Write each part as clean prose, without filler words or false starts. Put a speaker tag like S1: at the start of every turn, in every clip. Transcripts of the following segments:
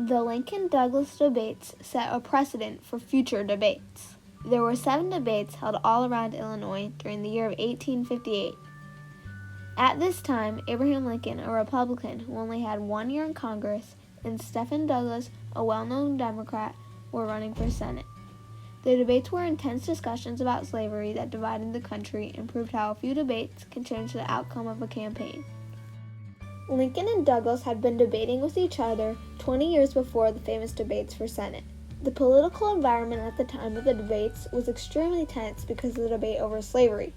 S1: The Lincoln-Douglas debates set a precedent for future debates. There were 7 debates held all around Illinois during the year of 1858. At this time, Abraham Lincoln, a Republican who only had 1 year in Congress, and Stephen Douglas, a well-known Democrat, were running for Senate. The debates were intense discussions about slavery that divided the country and proved how a few debates can change the outcome of a campaign. Lincoln and Douglas had been debating with each other 20 years before the famous debates for Senate. The political environment at the time of the debates was extremely tense because of the debate over slavery.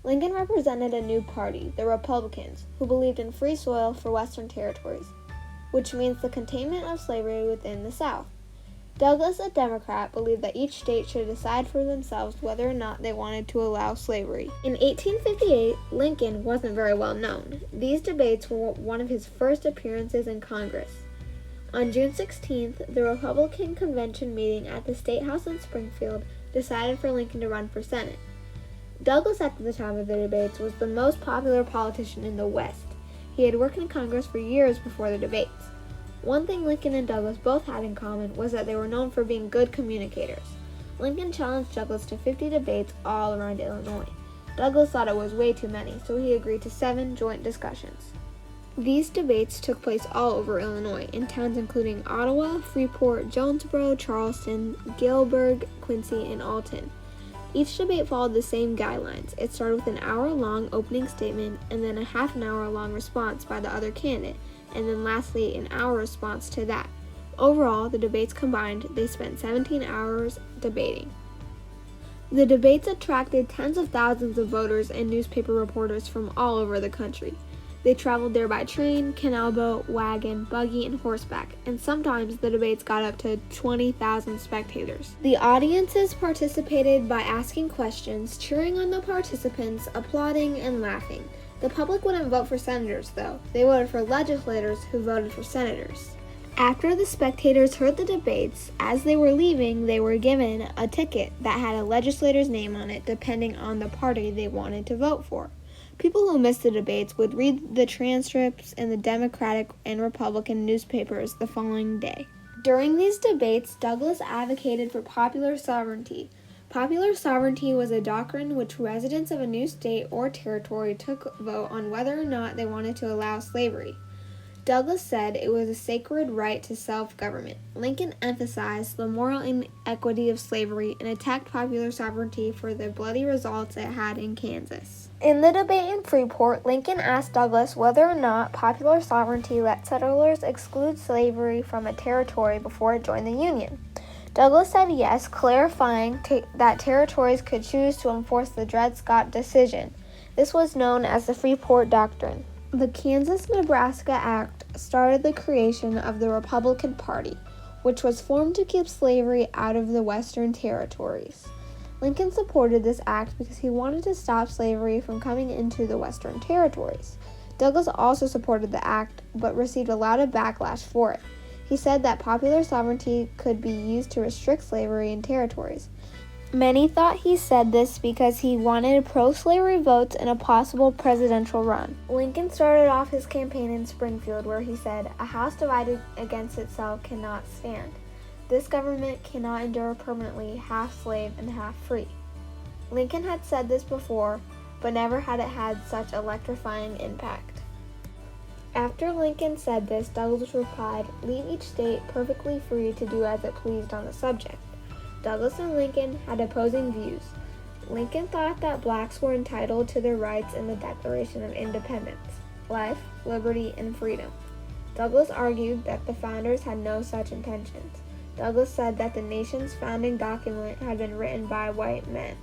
S1: Lincoln represented a new party, the Republicans, who believed in free soil for Western territories, which means the containment of slavery within the South. Douglas, a Democrat, believed that each state should decide for themselves whether or not they wanted to allow slavery. In 1858, Lincoln wasn't very well known. These debates were one of his first appearances in Congress. On June 16th, the Republican convention meeting at the State House in Springfield decided for Lincoln to run for Senate. Douglas, at the time of the debates, was the most popular politician in the West. He had worked in Congress for years before the debates. One thing Lincoln and Douglas both had in common was that they were known for being good communicators. Lincoln challenged Douglas to 50 debates all around Illinois. Douglas thought it was way too many, so he agreed to 7 joint discussions. These debates took place all over Illinois, in towns including Ottawa, Freeport, Jonesboro, Charleston, Galesburg, Quincy, and Alton. Each debate followed the same guidelines. It started with an hour-long opening statement and then a half-an-hour-long response by the other candidate, and then lastly an hour response to that. Overall, the debates combined, they spent 17 hours debating. The debates attracted tens of thousands of voters and newspaper reporters from all over the country. They traveled there by train, canal boat, wagon, buggy, and horseback, and sometimes the debates got up to 20,000 spectators. The audiences participated by asking questions, cheering on the participants, applauding, and laughing. The public wouldn't vote for senators, though. They voted for legislators who voted for senators. After the spectators heard the debates, as they were leaving, they were given a ticket that had a legislator's name on it depending on the party they wanted to vote for. People who missed the debates would read the transcripts in the Democratic and Republican newspapers the following day. During these debates, Douglas advocated for popular sovereignty. Popular sovereignty was a doctrine which residents of a new state or territory took vote on whether or not they wanted to allow slavery. Douglas said it was a sacred right to self-government. Lincoln emphasized the moral inequity of slavery and attacked popular sovereignty for the bloody results it had in Kansas. In the debate in Freeport, Lincoln asked Douglas whether or not popular sovereignty let settlers exclude slavery from a territory before it joined the Union. Douglas said yes, clarifying that territories could choose to enforce the Dred Scott decision. This was known as the Freeport Doctrine. The Kansas-Nebraska Act started the creation of the Republican Party, which was formed to keep slavery out of the Western territories. Lincoln supported this act because he wanted to stop slavery from coming into the Western territories. Douglas also supported the act, but received a lot of backlash for it. He said that popular sovereignty could be used to restrict slavery in territories. Many thought he said this because he wanted pro-slavery votes in a possible presidential run. Lincoln started off his campaign in Springfield where he said, "A house divided against itself cannot stand. This government cannot endure permanently, half slave and half free." Lincoln had said this before, but never had it had such electrifying impact. After Lincoln said this, Douglas replied, "Leave each state perfectly free to do as it pleased on the subject." Douglas and Lincoln had opposing views. Lincoln thought that blacks were entitled to their rights in the Declaration of Independence, life, liberty, and freedom. Douglas argued that the founders had no such intentions. Douglas said that the nation's founding document had been written by white men.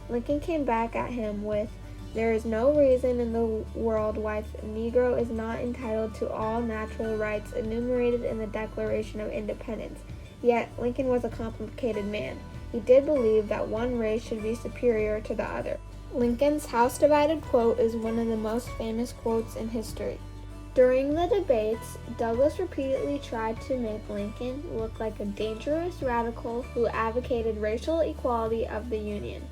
S1: Lincoln came back at him with, "There is no reason in the world why the Negro is not entitled to all natural rights enumerated in the Declaration of Independence." Yet, Lincoln was a complicated man. He did believe that one race should be superior to the other. Lincoln's house divided quote is one of the most famous quotes in history. During the debates, Douglas repeatedly tried to make Lincoln look like a dangerous radical who advocated racial equality of the Union.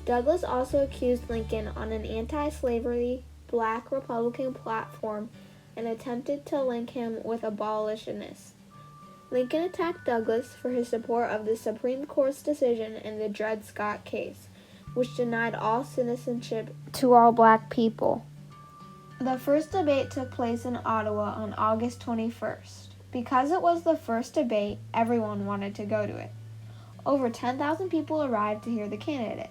S1: Douglas also accused Lincoln on an anti-slavery, black Republican platform and attempted to link him with abolitionists. Lincoln attacked Douglas for his support of the Supreme Court's decision in the Dred Scott case, which denied all citizenship to all black people. The first debate took place in Ottawa on August 21st. Because it was the first debate, everyone wanted to go to it. Over 10,000 people arrived to hear the candidates.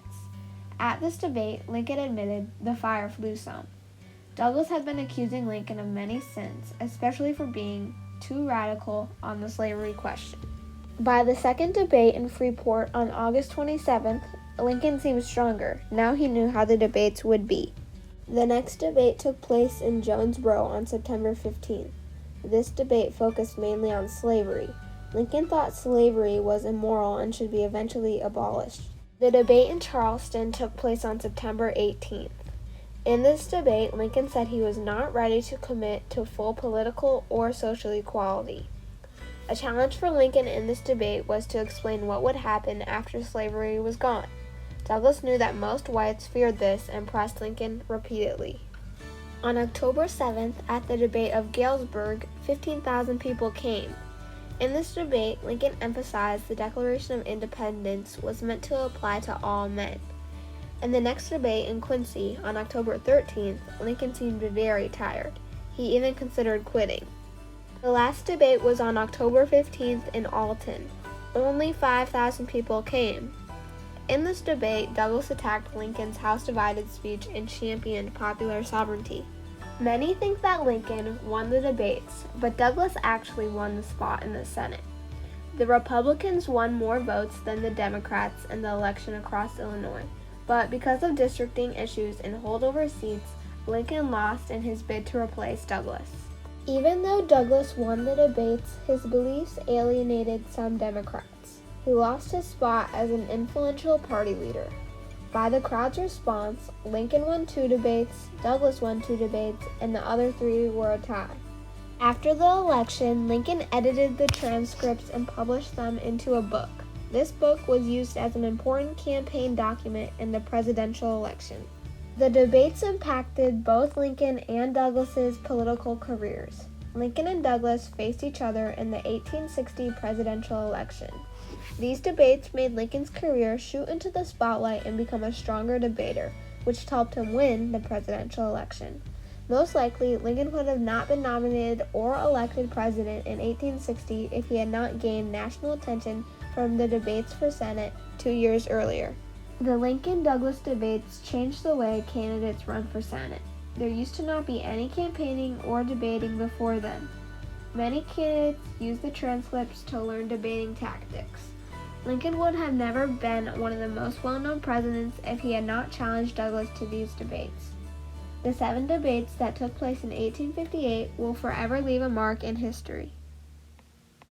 S1: At this debate, Lincoln admitted the fire flew some. Douglas had been accusing Lincoln of many sins, especially for being too radical on the slavery question. By the second debate in Freeport on August 27th, Lincoln seemed stronger. Now he knew how the debates would be. The next debate took place in Jonesboro on September 15th. This debate focused mainly on slavery. Lincoln thought slavery was immoral and should be eventually abolished. The debate in Charleston took place on September 18th. In this debate, Lincoln said he was not ready to commit to full political or social equality. A challenge for Lincoln in this debate was to explain what would happen after slavery was gone. Douglas knew that most whites feared this and pressed Lincoln repeatedly. On October 7th, at the debate of Galesburg, 15,000 people came. In this debate, Lincoln emphasized the Declaration of Independence was meant to apply to all men. In the next debate in Quincy, on October 13th, Lincoln seemed very tired. He even considered quitting. The last debate was on October 15th in Alton. Only 5,000 people came. In this debate, Douglas attacked Lincoln's House Divided speech and championed popular sovereignty. Many think that Lincoln won the debates, but Douglas actually won the spot in the Senate. The Republicans won more votes than the Democrats in the election across Illinois, but because of districting issues and holdover seats, Lincoln lost in his bid to replace Douglas. Even though Douglas won the debates, his beliefs alienated some Democrats. He lost his spot as an influential party leader. By the crowd's response, Lincoln won 2 debates, Douglas won 2 debates, and the other 3 were a tie. After the election, Lincoln edited the transcripts and published them into a book. This book was used as an important campaign document in the presidential election. The debates impacted both Lincoln and Douglas's political careers. Lincoln and Douglas faced each other in the 1860 presidential election. These debates made Lincoln's career shoot into the spotlight and become a stronger debater, which helped him win the presidential election. Most likely, Lincoln would have not been nominated or elected president in 1860 if he had not gained national attention from the debates for Senate 2 years earlier. The Lincoln-Douglas debates changed the way candidates run for Senate. There used to not be any campaigning or debating before then. Many candidates used the transcripts to learn debating tactics. Lincoln would have never been one of the most well-known presidents if he had not challenged Douglas to these debates. The 7 debates that took place in 1858 will forever leave a mark in history.